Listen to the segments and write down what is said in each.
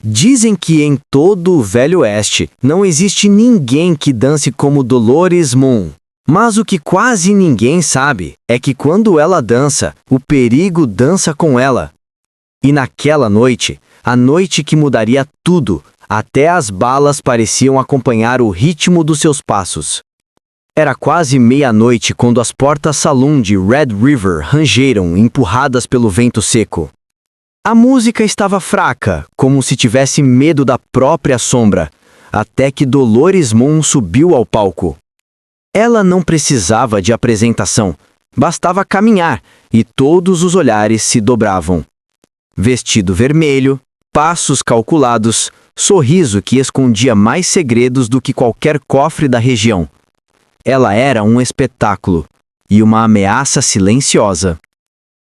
Dizem que em todo o Velho Oeste não existe ninguém que dance como Dolores Moon. Mas o que quase ninguém sabe é que quando ela dança, o perigo dança com ela. E naquela noite, a noite que mudaria tudo, até as balas pareciam acompanhar o ritmo dos seus passos. Era quase meia-noite quando as portas saloon de Red River rangeram, empurradas pelo vento seco. A música estava fraca, como se tivesse medo da própria sombra, até que Dolores Moon subiu ao palco. Ela não precisava de apresentação, bastava caminhar e todos os olhares se dobravam. Vestido vermelho, passos calculados, sorriso que escondia mais segredos do que qualquer cofre da região. Ela era um espetáculo e uma ameaça silenciosa.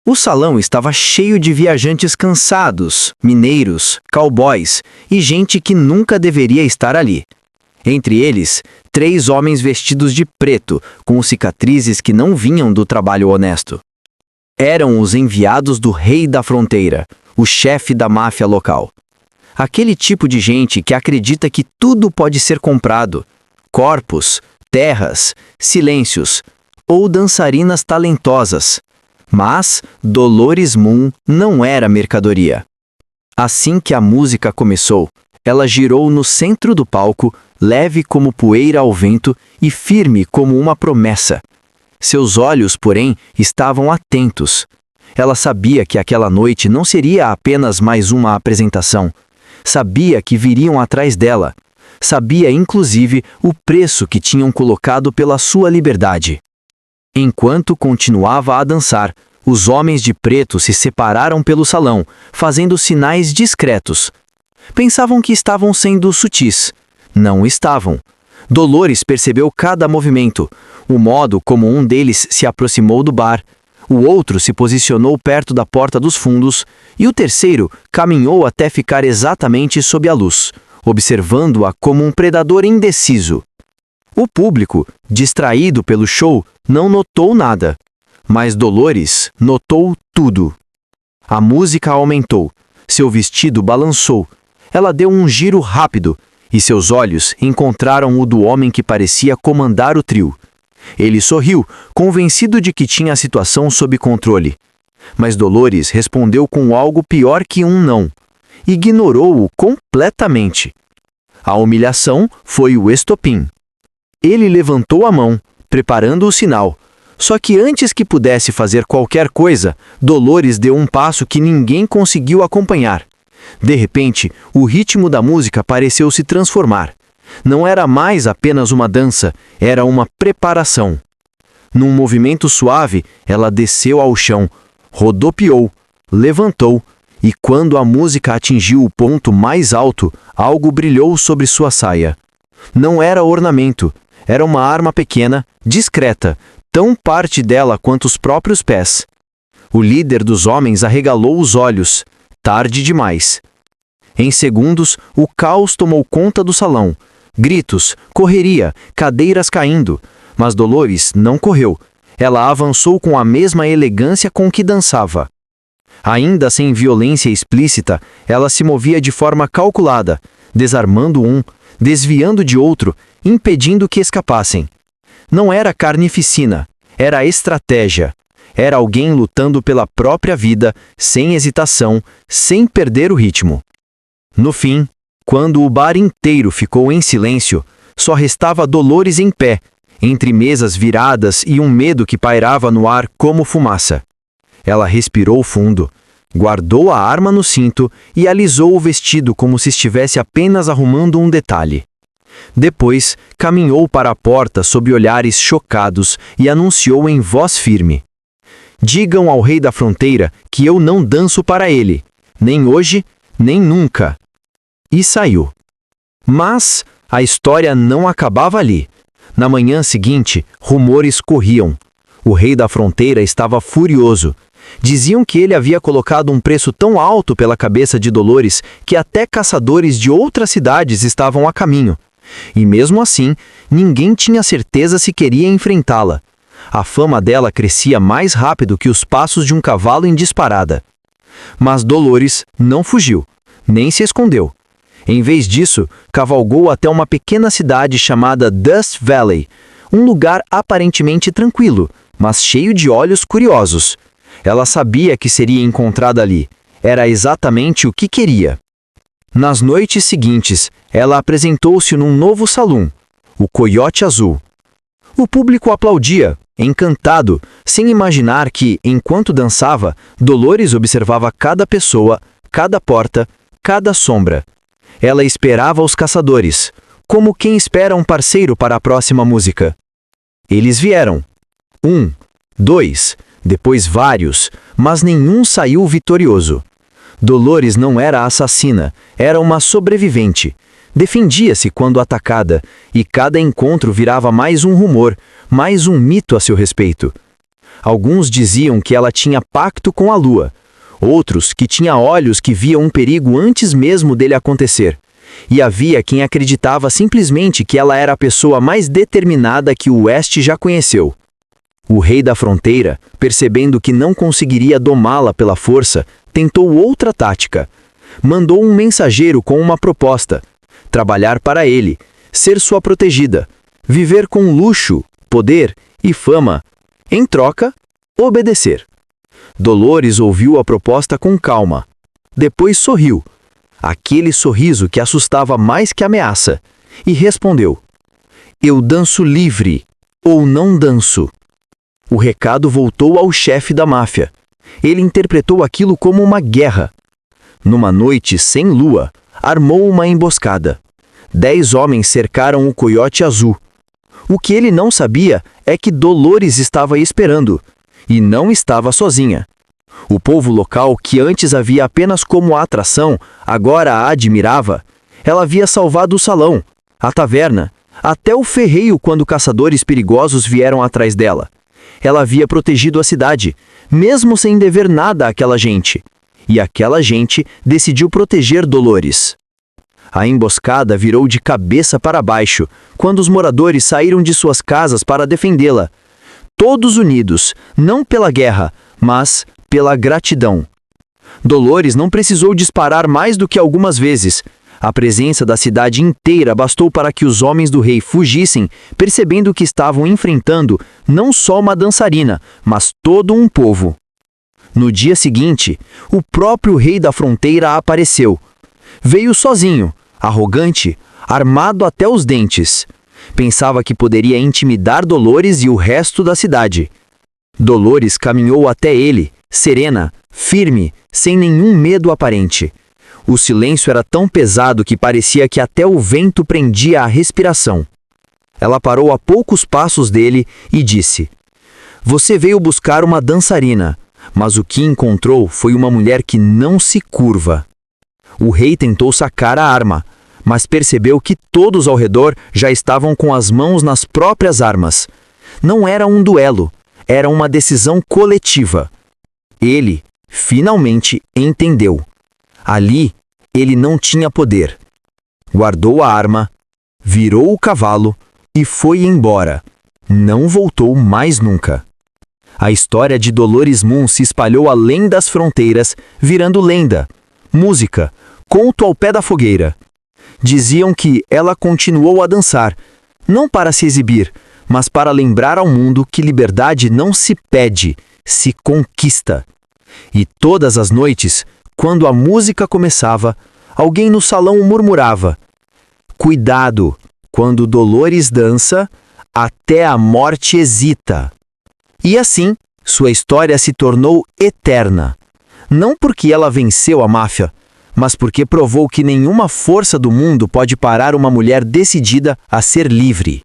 O salão estava cheio de viajantes cansados, mineiros, cowboys e gente que nunca deveria estar ali. Entre eles, 3 homens vestidos de preto, com cicatrizes que não vinham do trabalho honesto. Eram os enviados do Rei da Fronteira, o chefe da máfia local. Aquele tipo de gente que acredita que tudo pode ser comprado: corpos, terras, silêncios ou dançarinas talentosas. Mas Dolores Moon não era mercadoria. Assim que a música começou, ela girou no centro do palco, leve como poeira ao vento e firme como uma promessa. Seus olhos, porém, estavam atentos. Ela sabia que aquela noite não seria apenas mais uma apresentação. Sabia que viriam atrás dela. Sabia, inclusive, o preço que tinham colocado pela sua liberdade. Enquanto continuava a dançar, os homens de preto se separaram pelo salão, fazendo sinais discretos. Pensavam que estavam sendo sutis. Não estavam. Dolores percebeu cada movimento, o modo como um deles se aproximou do bar, o outro se posicionou perto da porta dos fundos e o terceiro caminhou até ficar exatamente sob a luz, observando-a como um predador indeciso. O público, distraído pelo show, não notou nada, mas Dolores notou tudo. A música aumentou, seu vestido balançou, ela deu um giro rápido e seus olhos encontraram o do homem que parecia comandar o trio. Ele sorriu, convencido de que tinha a situação sob controle. Mas Dolores respondeu com algo pior que um não. Ignorou-o completamente. A humilhação foi o estopim. Ele levantou a mão, preparando o sinal. Só que antes que pudesse fazer qualquer coisa, Dolores deu um passo que ninguém conseguiu acompanhar. De repente, o ritmo da música pareceu se transformar. Não era mais apenas uma dança, era uma preparação. Num movimento suave, ela desceu ao chão, rodopiou, levantou, e quando a música atingiu o ponto mais alto, algo brilhou sobre sua saia. Não era ornamento, era uma arma pequena, discreta, tão parte dela quanto os próprios pés. O líder dos homens arregalou os olhos, tarde demais. Em segundos, o caos tomou conta do salão. Gritos, correria, cadeiras caindo. Mas Dolores não correu. Ela avançou com a mesma elegância com que dançava. Ainda sem violência explícita, ela se movia de forma calculada, desarmando um, desviando de outro, impedindo que escapassem. Não era carnificina, era estratégia. Era alguém lutando pela própria vida, sem hesitação, sem perder o ritmo. No fim, quando o bar inteiro ficou em silêncio, só restava Dolores em pé, entre mesas viradas e um medo que pairava no ar como fumaça. Ela respirou fundo, guardou a arma no cinto e alisou o vestido como se estivesse apenas arrumando um detalhe. Depois, caminhou para a porta sob olhares chocados e anunciou em voz firme: "Digam ao Rei da Fronteira que eu não danço para ele, nem hoje, nem nunca." E saiu. Mas a história não acabava ali. Na manhã seguinte, rumores corriam. O Rei da Fronteira estava furioso. Diziam que ele havia colocado um preço tão alto pela cabeça de Dolores que até caçadores de outras cidades estavam a caminho. E mesmo assim, ninguém tinha certeza se queria enfrentá-la. A fama dela crescia mais rápido que os passos de um cavalo em disparada. Mas Dolores não fugiu, nem se escondeu. Em vez disso, cavalgou até uma pequena cidade chamada Dust Valley, um lugar aparentemente tranquilo, mas cheio de olhos curiosos. Ela sabia que seria encontrada ali. Era exatamente o que queria. Nas noites seguintes, ela apresentou-se num novo salão, o Coiote Azul. O público aplaudia, encantado, sem imaginar que, enquanto dançava, Dolores observava cada pessoa, cada porta, cada sombra. Ela esperava os caçadores, como quem espera um parceiro para a próxima música. Eles vieram. 1, 2, depois vários, mas nenhum saiu vitorioso. Dolores não era assassina, era uma sobrevivente. Defendia-se quando atacada, e cada encontro virava mais um rumor, mais um mito a seu respeito. Alguns diziam que ela tinha pacto com a lua, outros que tinha olhos que viam um perigo antes mesmo dele acontecer. E havia quem acreditava simplesmente que ela era a pessoa mais determinada que o Oeste já conheceu. O rei da fronteira, percebendo que não conseguiria domá-la pela força, tentou outra tática. Mandou um mensageiro com uma proposta: trabalhar para ele, ser sua protegida, viver com luxo, poder e fama. Em troca, obedecer. Dolores ouviu a proposta com calma. Depois sorriu, aquele sorriso que assustava mais que a ameaça, e respondeu: eu danço livre, ou não danço. O recado voltou ao chefe da máfia. Ele interpretou aquilo como uma guerra. Numa noite sem lua, armou uma emboscada. 10 homens cercaram o Coiote Azul. O que ele não sabia é que Dolores estava esperando, e não estava sozinha. O povo local, que antes a via apenas como atração, agora a admirava. Ela havia salvado o salão, a taverna, até o ferreiro quando caçadores perigosos vieram atrás dela. Ela havia protegido a cidade, mesmo sem dever nada àquela gente. E aquela gente decidiu proteger Dolores. A emboscada virou de cabeça para baixo, quando os moradores saíram de suas casas para defendê-la. Todos unidos, não pela guerra, mas pela gratidão. Dolores não precisou disparar mais do que algumas vezes. A presença da cidade inteira bastou para que os homens do rei fugissem, percebendo que estavam enfrentando não só uma dançarina, mas todo um povo. No dia seguinte, o próprio rei da fronteira apareceu. Veio sozinho, arrogante, armado até os dentes. Pensava que poderia intimidar Dolores e o resto da cidade. Dolores caminhou até ele, serena, firme, sem nenhum medo aparente. O silêncio era tão pesado que parecia que até o vento prendia a respiração. Ela parou a poucos passos dele e disse: você veio buscar uma dançarina, mas o que encontrou foi uma mulher que não se curva. O rei tentou sacar a arma, mas percebeu que todos ao redor já estavam com as mãos nas próprias armas. Não era um duelo, era uma decisão coletiva. Ele, finalmente, entendeu. Ali, ele não tinha poder. Guardou a arma, virou o cavalo e foi embora. Não voltou mais nunca. A história de Dolores Moon se espalhou além das fronteiras, virando lenda, música, conto ao pé da fogueira. Diziam que ela continuou a dançar, não para se exibir, mas para lembrar ao mundo que liberdade não se pede, se conquista. E todas as noites, quando a música começava, alguém no salão murmurava: cuidado, quando Dolores dança, até a morte hesita. E assim, sua história se tornou eterna. Não porque ela venceu a máfia, mas porque provou que nenhuma força do mundo pode parar uma mulher decidida a ser livre.